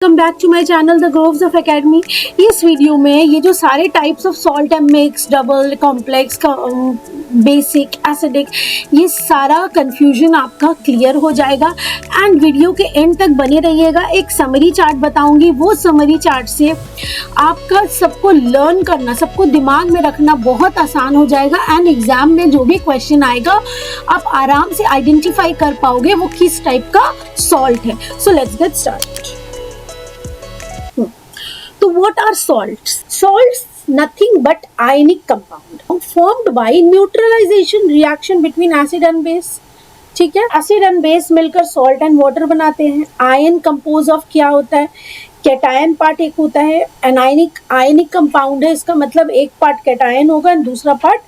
Welcome back to my channel the groves of academy. इस video में ये जो सारे टाइप्स ऑफ सॉल्ट है, mix, double, complex, basic, acidic, ये सारा कंफ्यूजन आपका क्लियर हो जाएगा। एंड वीडियो के एंड तक बने रहिएगा। एक समरी चार्ट बताऊंगी, वो समरी चार्ट से आपका सबको लर्न करना, सबको दिमाग में रखना बहुत आसान हो जाएगा। एंड एग्जाम में जो भी क्वेश्चन आएगा आप आराम से आइडेंटिफाई कर पाओगे वो किस टाइप का सॉल्ट है। So let's get started. So what are salts? Salts nothing but ionic compound formed by neutralization reaction between acid and base। ठीक है, एसिड एंड बेस मिलकर सॉल्ट एंड वाटर बनाते हैं। आयन कंपोज ऑफ क्या होता है? Cation part एक होता है, आयनिक कंपाउंड है। इसका मतलब एक पार्ट कैटायन होगा और दूसरा पार्ट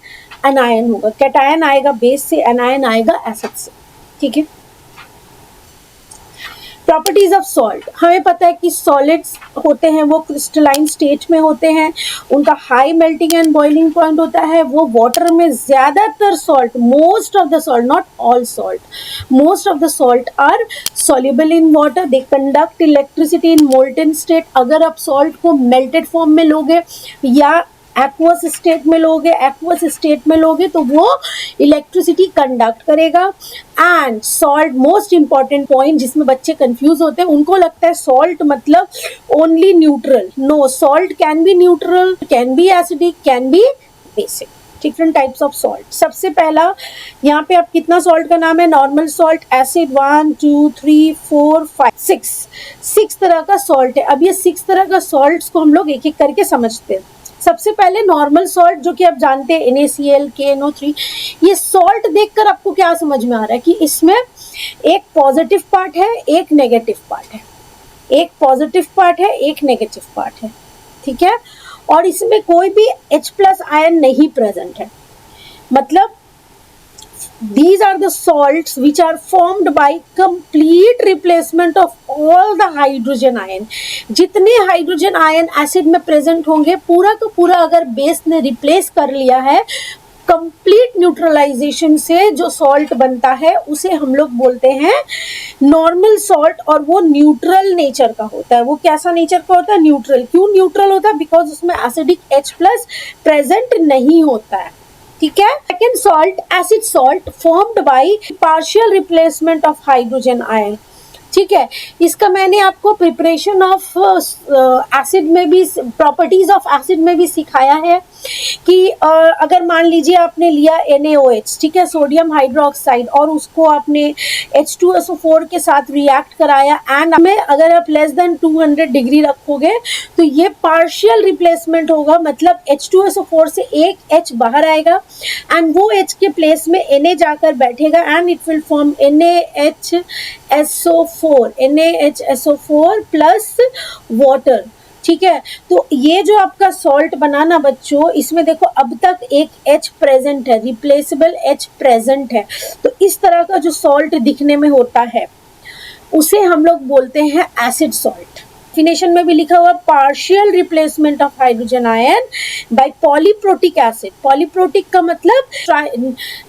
एनायन होगा। कैटायन आएगा बेस से, एनायन आएगा एसिड से। ठीक है। प्रॉपर्टीज ऑफ सॉल्ट, हमें पता है कि सॉलिड्स होते हैं वो क्रिस्टलाइन स्टेट में होते हैं, उनका high melting and boiling point होता है। वो वाटर में ज्यादातर salt, most of the salt, not all salt, most of the salt are soluble in water. They conduct electricity in molten state. अगर आप सॉल्ट को मेल्टेड फॉर्म में लोगे या एक्वस स्टेट में लोगे तो वो इलेक्ट्रिसिटी कंडक्ट करेगा। And salt, most important point जिसमें बच्चे कंफ्यूज होते हैं, उनको लगता है सॉल्ट मतलब only neutral. No, salt can be neutral, can be acidic, can be basic. Different types of salt. सबसे पहला यहाँ पे आप कितना सॉल्ट का नाम है? नॉर्मल सॉल्ट, एसिड 1 2 3 4 5 6 तरह का सॉल्ट है। अब ये 6 तरह का सॉल्ट्स को हम लोग एक एक करके समझते हैं। सबसे पहले नॉर्मल सॉल्ट, जो कि आप जानते हैं NaCl, KNO3। ये सॉल्ट देखकर आपको क्या समझ में आ रहा है कि इसमें एक पॉजिटिव पार्ट है, एक नेगेटिव पार्ट है, एक पॉजिटिव पार्ट है, एक नेगेटिव पार्ट है। ठीक है। और इसमें कोई भी H+ आयन नहीं प्रेजेंट है। मतलब these are the salts which are formed by complete replacement of all the hydrogen ion। जितने हाइड्रोजन आयन एसिड में प्रेजेंट होंगे पूरा का पूरा अगर बेस ने रिप्लेस कर लिया है, कंप्लीट न्यूट्रलाइजेशन से जो सॉल्ट बनता है उसे हम लोग बोलते हैं नॉर्मल सॉल्ट। और वो न्यूट्रल नेचर का होता है। वो कैसा नेचर का होता है? न्यूट्रल। क्यों न्यूट्रल होता है? बिकॉज उसमें एसिडिक H+ प्रेजेंट नहीं होता है। ठीक है। Second salt, acid salt formed by partial replacement of hydrogen ion. ठीक है। इसका मैंने आपको प्रिपरेशन ऑफ एसिड में भी, प्रॉपर्टीज ऑफ एसिड में भी सिखाया है कि अगर मान लीजिए आपने लिया NaOH, ठीक है, सोडियम हाइड्रोक्साइड, और उसको आपने H2SO4 के साथ रिएक्ट कराया एंड में अगर आप लेस देन 200 डिग्री रखोगे तो ये पार्शियल रिप्लेसमेंट होगा। मतलब H2SO4 से एक H बाहर आएगा एंड वो H के प्लेस में Na जाकर बैठेगा and it will form NaHSO4 plus water. ठीक है। तो ये जो आपका सॉल्ट बनाना बच्चों, इसमें देखो अब तक एक H प्रेजेंट है, रिप्लेसेबल H प्रेजेंट है। तो इस तरह का जो सॉल्ट दिखने में होता है उसे हम लोग बोलते हैं एसिड सॉल्ट। डेफिनेशन में भी लिखा हुआ partial replacement of hydrogen ion bye polyprotic acid. Polyprotic का मतलब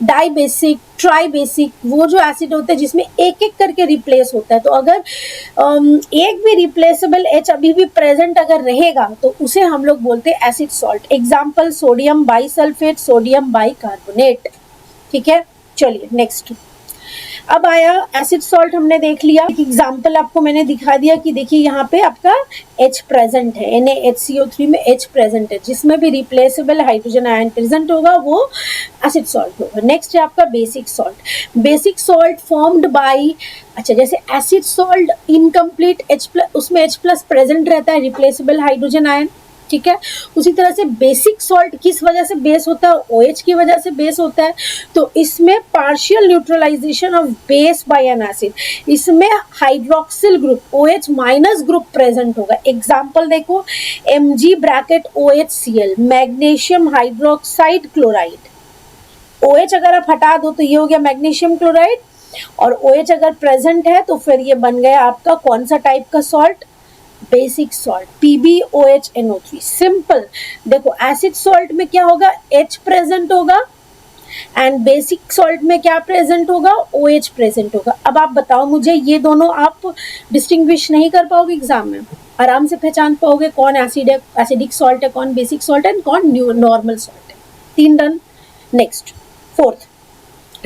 डाइबेसिक, ट्राइबेसिक, वो जो एसिड होता है जिसमें एक एक करके रिप्लेस होता है। तो अगर एक भी रिप्लेसेबल H अभी भी प्रेजेंट अगर रहेगा तो उसे हम लोग बोलते हैं acid salt. Example sodium bisulphate, sodium bicarbonate. ठीक है। चलिए नेक्स्ट। अब आया एसिड सॉल्ट, हमने देख लिया। एक एग्जांपल आपको मैंने दिखा दिया कि देखिए यहाँ पे आपका H प्रेजेंट है, NaHCO3 में H प्रेजेंट है, जिसमें भी रिप्लेसेबल हाइड्रोजन आयन प्रेजेंट होगा वो एसिड सॉल्ट होगा। नेक्स्ट है आपका basic salt. Basic salt formed by, अच्छा जैसे एसिड सॉल्ट इनकम्प्लीट H+, उसमें H+ प्रेजेंट रहता है, रिप्लेसेबल हाइड्रोजन आयन। ठीक है। उसी तरह से बेसिक सॉल्ट किस वजह से बेस होता है? OH की वजह से बेस होता है। तो इसमें partial neutralization of base by an acid, इसमें hydroxyl group OH- group present होगा। एग्जांपल देखो, Mg(OHCl), magnesium hydroxide chloride. OH अगर आप हटा दो तो ये हो गया मैग्नीशियम क्लोराइड, और OH अगर प्रेजेंट है तो फिर ये बन गया आपका कौन सा टाइप का salt? Basic salt, PbOHNO3। Simple. देखो एसिड सॉल्ट में क्या होगा? H प्रेजेंट होगा एंड बेसिक सॉल्ट में क्या प्रेजेंट होगा, OH प्रेजेंट होगा। अब आप बताओ मुझे, ये दोनों आप डिस्टिंग्विश नहीं कर पाओगे एग्जाम में, आराम से पहचान पाओगे कौन एसिडिक सॉल्ट है, कौन बेसिक सॉल्ट है, कौन नॉर्मल सॉल्ट है। 3 done. Next fourth,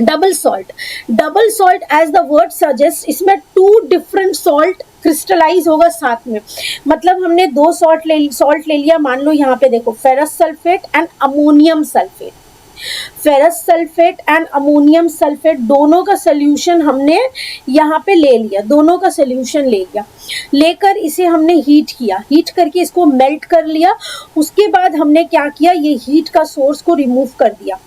double salt. Double salt as the word suggest, इसमें 2 डिफरेंट सॉल्ट क्रिस्टलाइज होगा साथ में। मतलब हमने 2 सॉल्ट ले लिया, मान लो यहाँ पे देखो ferrous sulphate and ammonium sulphate. Ferrous sulphate and ammonium sulphate दोनों का सोल्यूशन हमने यहाँ पे ले लिया, दोनों का सोल्यूशन ले लिया, लेकर इसे हमने हीट किया, हीट करके इसको मेल्ट कर लिया। उसके बाद हमने क्या किया, ये हीट का सोर्स को रिमूव कर दिया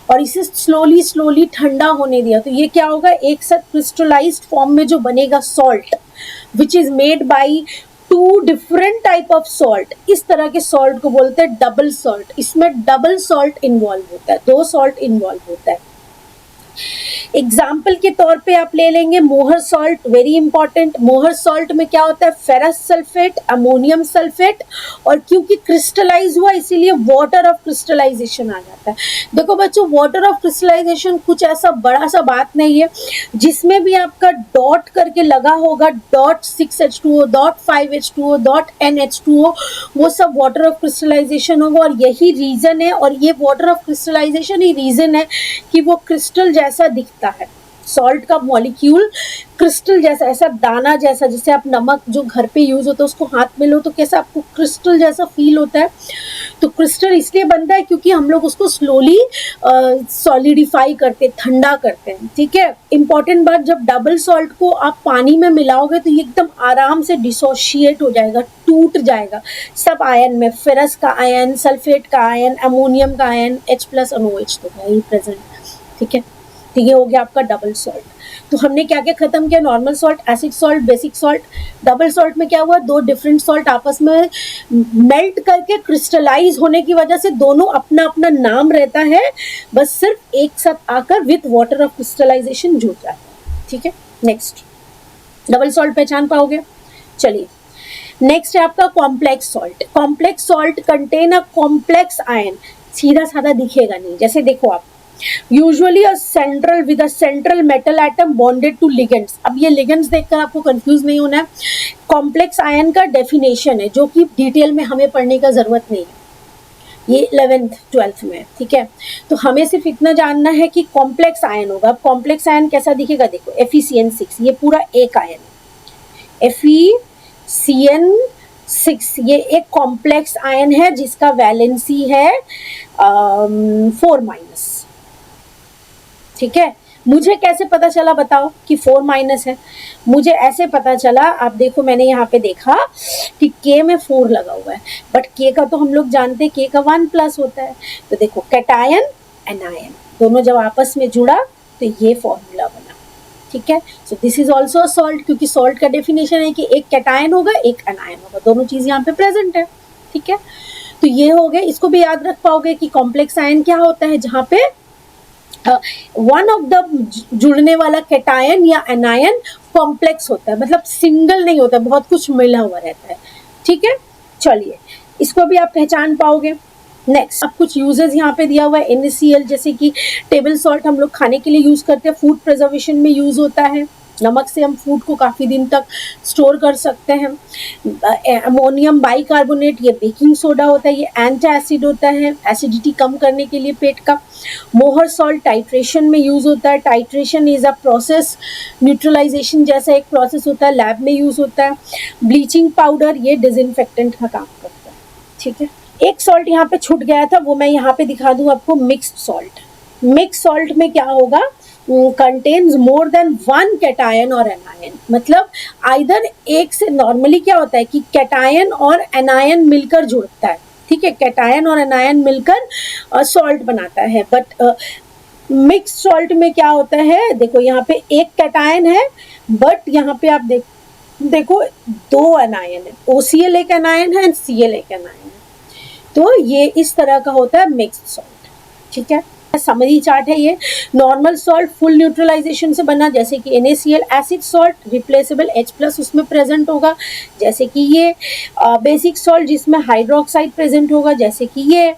और इसे स्लोली ठंडा होने दिया। तो ये क्या होगा, एक साथ क्रिस्टलाइज्ड फॉर्म में जो बनेगा salt, which is made by 2 different type of salt. इस तरह के सॉल्ट को बोलते हैं डबल सॉल्ट। इसमें डबल सॉल्ट इन्वॉल्व होता है, 2 सॉल्ट इन्वॉल्व होता है। एग्जाम्पल के तौर पे आप ले लेंगे मोहर सॉल्ट, वेरी इंपॉर्टेंट। मोहर सॉल्ट में क्या होता है, फेरस सल्फेट, अमोनियम सल्फेट, और क्योंकि क्रिस्टलाइज हुआ इसीलिए वाटर ऑफ क्रिस्टलाइजेशन आ जाता है। देखो बच्चों, वाटर ऑफ क्रिस्टलाइजेशन कुछ ऐसा बड़ा सा बात नहीं है, जिसमें भी आपका डॉट करके लगा होगा, .6H2O, .5H2O, .NH2O, वो सब वाटर ऑफ क्रिस्टलाइजेशन होगा। और यही रीजन है, और ये वाटर ऑफ क्रिस्टलाइजेशन ही रीजन है कि वो क्रिस्टल जैसा दिखता है। सॉल्ट का मॉलिक्यूल क्रिस्टल जैसा, ऐसा दाना जैसा, जैसे आप नमक जो घर पे यूज होता है उसको हाथ में लो तो कैसा आपको क्रिस्टल जैसा फील होता है। तो क्रिस्टल इसलिए बनता है क्योंकि हम लोग उसको स्लोली सॉलिडिफाई करते, ठंडा करते हैं। ठीक है, इंपॉर्टेंट बात, जब डबल सॉल्ट को आप पानी में मिलाओगे तो ये एकदम आराम से डिसोशिएट हो जाएगा, टूट जाएगा सब आयन में। फेरस का आयन, सल्फेट का आयन, अमोनियम का आयन, H+ और OH तो है ही प्रेजेंट। ठीक है, तो ये हो गया आपका डबल सॉल्ट। तो हमने क्या क्या खत्म किया, normal salt, acid salt, basic salt. Double salt में क्या हुआ, 2 डिफरेंट सॉल्ट आपस में मेल्ट करके क्रिस्टलाइज होने की वजह से दोनों अपना अपना नाम रहता है, बस सिर्फ एक साथ आकर विथ वाटर ऑफ क्रिस्टलाइजेशन जुड़ जाता है। ठीक है, नेक्स्ट डबल सॉल्ट पहचान पाओगे। चलिए नेक्स्ट है आपका complex salt. Complex salt contain a complex ion. सीधा साधा दिखेगा नहीं, जैसे देखो आप, usually a central with a central metal atom bonded to ligands. अब ये लिगेंड्स देखकर आपको कंफ्यूज नहीं होना है, कॉम्प्लेक्स आयन का डेफिनेशन है जो कि डिटेल में हमें पढ़ने का जरूरत नहीं है, ये 11th 12th में। ठीक है, तो हमें सिर्फ इतना जानना है कि कॉम्प्लेक्स आयन होगा। अब कॉम्प्लेक्स आयन कैसा दिखेगा, देखो FeCN6, ये पूरा एक आयन है, FeCN6, ये एक कॉम्प्लेक्स आयन है जिसका वैलेंसी है 4-। ठीक है, मुझे कैसे पता चला बताओ कि 4- है, मुझे ऐसे पता चला, आप देखो मैंने यहाँ पे देखा कि K में 4 लगा हुआ है, बट K का तो हम लोग जानते हैं K का 1+ होता है। तो देखो कैटायन एनायन दोनों जब आपस में जुड़ा तो ये फॉर्मूला बना। ठीक है, so this is also salt, क्योंकि सॉल्ट का डेफिनेशन है कि एक कैटायन होगा एक एनायन होगा, दोनों चीज यहाँ पे प्रेजेंट है। ठीक है, तो ये हो गए, इसको भी याद रख पाओगे कि कॉम्प्लेक्स आयन क्या होता है, जहाँ पे वन ऑफ द जुड़ने वाला कैटायन या एनायन कॉम्प्लेक्स होता है, मतलब सिंगल नहीं होता, बहुत कुछ मिला हुआ रहता है। ठीक है, चलिए इसको भी आप पहचान पाओगे। नेक्स्ट, अब कुछ यूजेस यहाँ पे दिया हुआ है, NaCl, जैसे कि टेबल सॉल्ट हम लोग खाने के लिए यूज करते हैं, फूड प्रिजर्वेशन में यूज होता है, नमक से हम फूड को काफ़ी दिन तक स्टोर कर सकते हैं। अमोनियम बाइकार्बोनेट, ये बेकिंग सोडा होता है, ये एंटी एसिड होता है, एसिडिटी कम करने के लिए पेट का। मोहर सॉल्ट टाइट्रेशन में यूज़ होता है, titration is a process, neutralization जैसा एक प्रोसेस होता है, लैब में यूज़ होता है। ब्लीचिंग पाउडर, ये डिसइंफेक्टेंट का काम करता है। ठीक है, एक सॉल्ट यहाँ पे छूट गया था, वो मैं यहाँ पे दिखा दूँ आपको, मिक्स्ड सॉल्ट। मिक्स सॉल्ट में क्या होगा, कंटेन्स मोर देन 1 कैटायन और एनायन, मतलब आइदर एक से, नॉर्मली क्या होता है कि कैटायन और एनायन मिलकर जुड़ता है। ठीक है, कैटायन और एनायन मिलकर सॉल्ट बनाता है, बट मिक्स सॉल्ट में क्या होता है, देखो यहाँ पे एक कैटायन है, बट यहाँ पे आप देखो 2 एनायन है, OCl एक एनायन है एंड Cl एक एनायन है, तो ये इस तरह का होता है मिक्स्ड सॉल्ट। ठीक है, समरी चार्ट है ये। नॉर्मल सॉल्ट फुल न्यूट्रलाइजेशन से बना, जैसे कि NaCl। Acid salt replaceable H+ उसमें प्रेजेंट होगा, जैसे कि ये। बेसिक सॉल्ट जिसमें हाइड्रोक्साइड प्रेजेंट होगा, जैसे कि ये।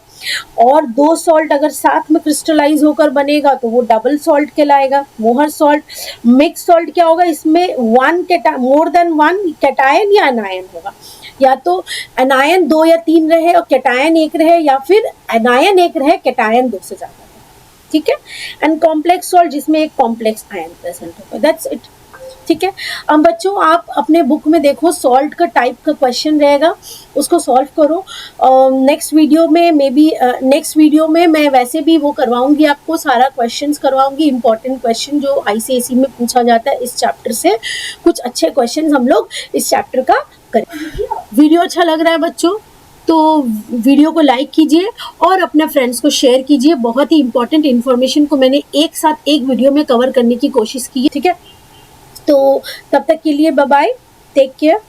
और दो सॉल्ट अगर साथ में क्रिस्टलाइज होकर बनेगा तो वो डबल सॉल्ट कहलाएगा, मोहर सॉल्ट। मिक्स सॉल्ट क्या होगा, इसमें मोर देन वन कैटायन या एनायन होगा, या तो एनायन 2 या 3 रहे और कैटायन 1 रहे, या फिर एनायन 1 रहे कैटायन 2 से ज्यादा, ठीक है। एंड कॉम्प्लेक्स सॉल्ट जिसमें एक कॉम्प्लेक्स आयन प्रेजेंट होगा, दैट्स इट, ठीक है। अब बच्चों आप अपने बुक में देखो सॉल्ट का टाइप का क्वेश्चन रहेगा, उसको सॉल्व करो। नेक्स्ट वीडियो में नेक्स्ट वीडियो में मैं वैसे भी वो करवाऊंगी, आपको सारा क्वेश्चंस करवाऊंगी, इंपॉर्टेंट क्वेश्चन जो ICSE में पूछा जाता है इस चैप्टर से। कुछ अच्छे क्वेश्चन हम लोग इस चैप्टर का करेंगे। वीडियो अच्छा लग रहा है बच्चों तो वीडियो को लाइक कीजिए और अपने फ्रेंड्स को शेयर कीजिए। बहुत ही इंपॉर्टेंट इन्फॉर्मेशन को मैंने एक साथ एक वीडियो में कवर करने की कोशिश की है, ठीक है। तो तब तक के लिए बाय बाय, टेक केयर।